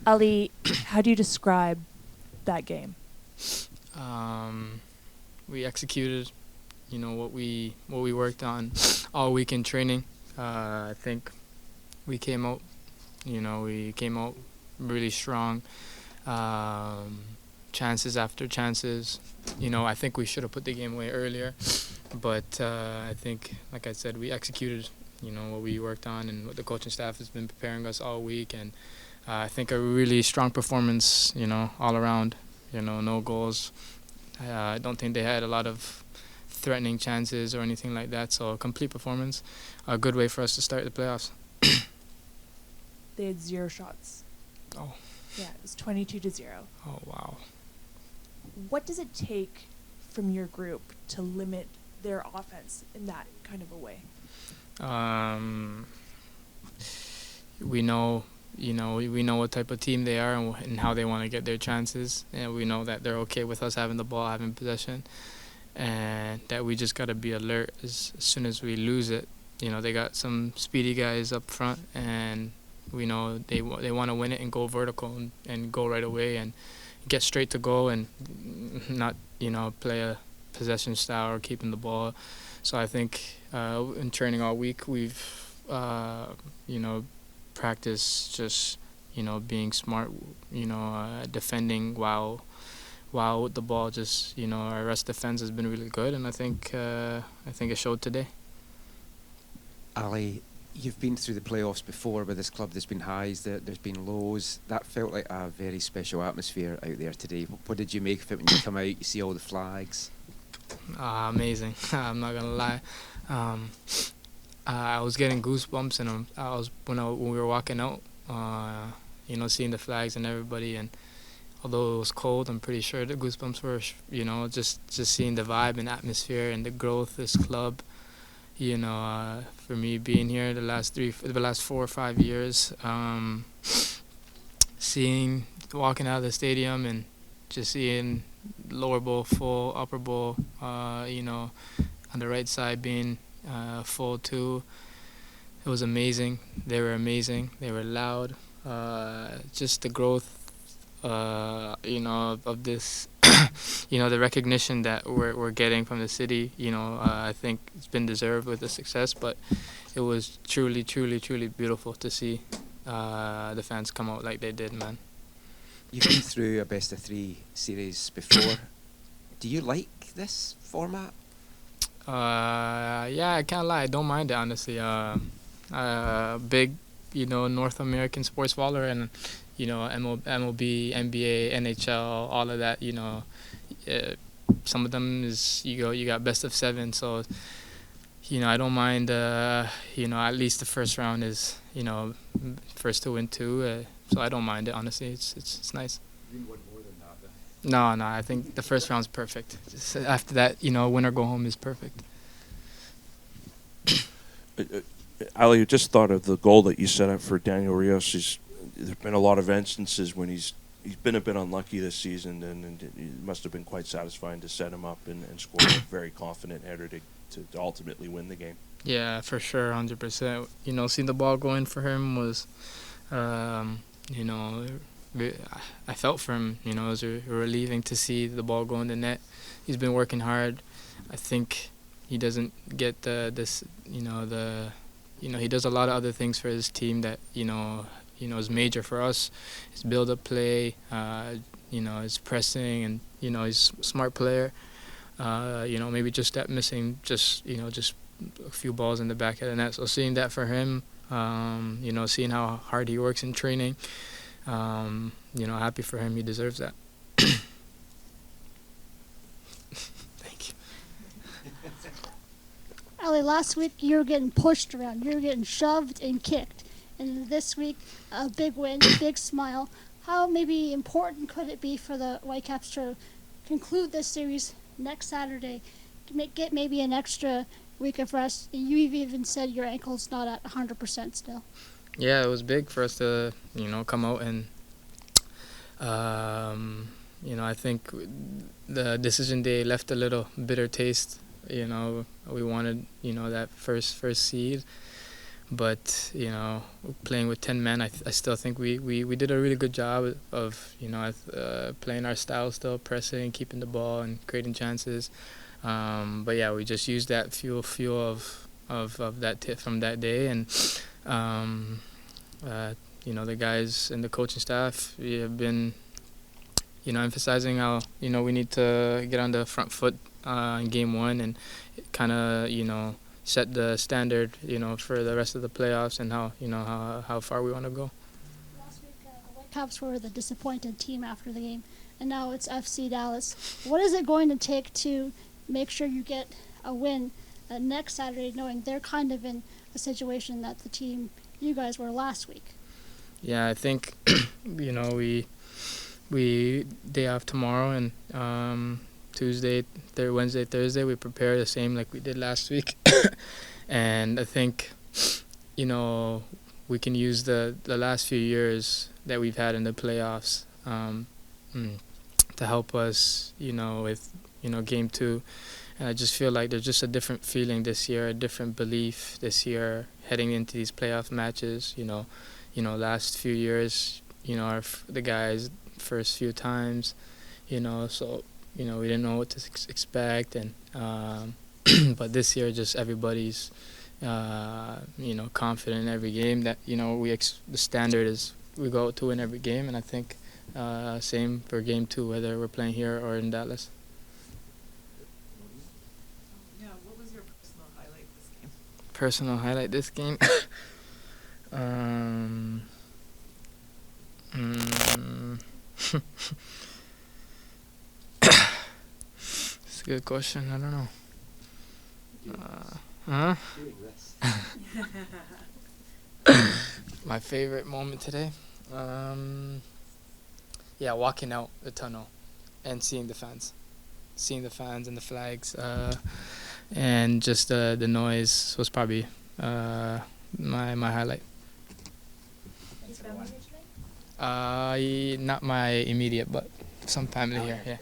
Ali, how do you describe that game? We executed, what we worked on all week in training. I think we came out, really strong. Chances after chances. I think we should have put the game away earlier, but I think, like I said, we executed, what we worked on and what the coaching staff has been preparing us all week, and I think a really strong performance, all around. No goals. I don't think they had a lot of threatening chances or anything like that, so a complete performance, a good way for us to start the playoffs. They had 0 shots. Oh. Yeah, it was 22-0. Oh, wow. What does it take from your group to limit their offense in that kind of a way? We know, we know what type of team they are and how they want to get their chances, and we know that they're okay with us having the ball, having possession, and that we just got to be alert as soon as we lose it. They got some speedy guys up front, and we know they want to win it and go vertical and go right away and get straight to goal and not, play a possession style or keeping the ball. So I think in training all week we've, practiced just, being smart, defending while the ball just, our rest defense has been really good, and I think it showed today. Ali, you've been through the playoffs before with this club. There's been highs, there's been lows. That felt like a very special atmosphere out there today. What did you make of it when you come out, you see all the flags? Amazing. I'm not gonna lie. I was getting goosebumps, and when we were walking out, seeing the flags and everybody, and although it was cold, I'm pretty sure the goosebumps were, just seeing the vibe and atmosphere and the growth of this club. For me being here the last 4 or 5 years, walking out of the stadium and just seeing lower bowl full, upper bowl, on the right side being full too. It was amazing. They were amazing. They were loud. Just the growth, of this, the recognition that we're getting from the city. I think it's been deserved with the success, but it was truly, truly, truly beautiful to see the fans come out like they did, man. You've been through a best-of-3 series before. Do you like this format? Yeah, I can't lie. I don't mind it, honestly. Big, North American sports follower, and MLB, NBA, NHL, all of that. Some of them is you got best of 7. So I don't mind. At least the first round is first to win 2. So I don't mind it, honestly. It's nice. You want more than that, then? No, I think the first round's perfect. Just after that, win or go home is perfect. Ali, just thought of the goal that you set up for Daniel Rios. There's been a lot of instances when he's been a bit unlucky this season, and it must have been quite satisfying to set him up and score a very confident header to ultimately win the game. Yeah, for sure, 100%. Seeing the ball going for him was, I felt for him. It was relieving to see the ball go in the net. He's been working hard. I think he doesn't get he does a lot of other things for his team that, is major for us. His build-up play, his pressing, and, he's a smart player. Maybe just that missing, just a few balls in the back of the net. So seeing that for him, seeing how hard he works in training, happy for him. He deserves that. Thank you. Ali, last week you were getting pushed around. You were getting shoved and kicked. And this week, a big win, a big smile. How maybe important could it be for the Whitecaps to conclude this series next Saturday, get maybe an extra week of rest? You've even said your ankle's not at 100% still. Yeah, it was big for us to, come out and, I think the decision day left a little bitter taste. We wanted, that first seed. But playing with 10 men, I still think we did a really good job of playing our style, still pressing, keeping the ball, and creating chances. But yeah, we just used that fuel of that tip from that day, and the guys and the coaching staff have been emphasizing how we need to get on the front foot in game one and kind of set the standard for the rest of the playoffs and how far we want to go. Last week, the Whitecaps were the disappointed team after the game, and now it's FC Dallas. What is it going to take to make sure you get a win next Saturday, knowing they're kind of in a situation that the team you guys were last week? Yeah, I think we day off tomorrow, and Tuesday, Wednesday, Thursday we prepare the same like we did last week. And I think we can use the last few years that we've had in the playoffs to help us with game two. And I just feel like there's just a different feeling this year, a different belief this year heading into these playoff matches. Last few years, the guys first few times, so we didn't know what to expect, and but this year just everybody's confident in every game that the standard is we go out to win every game, and I think same for game two, whether we're playing here or in Dallas. Yeah, what was your personal highlight this game? Personal highlight this game? It's a good question. I don't know. My favorite moment today? Walking out the tunnel and seeing the fans and the flags, and just the noise was probably my highlight. Is family here today? Not my immediate, but some family here. Yeah.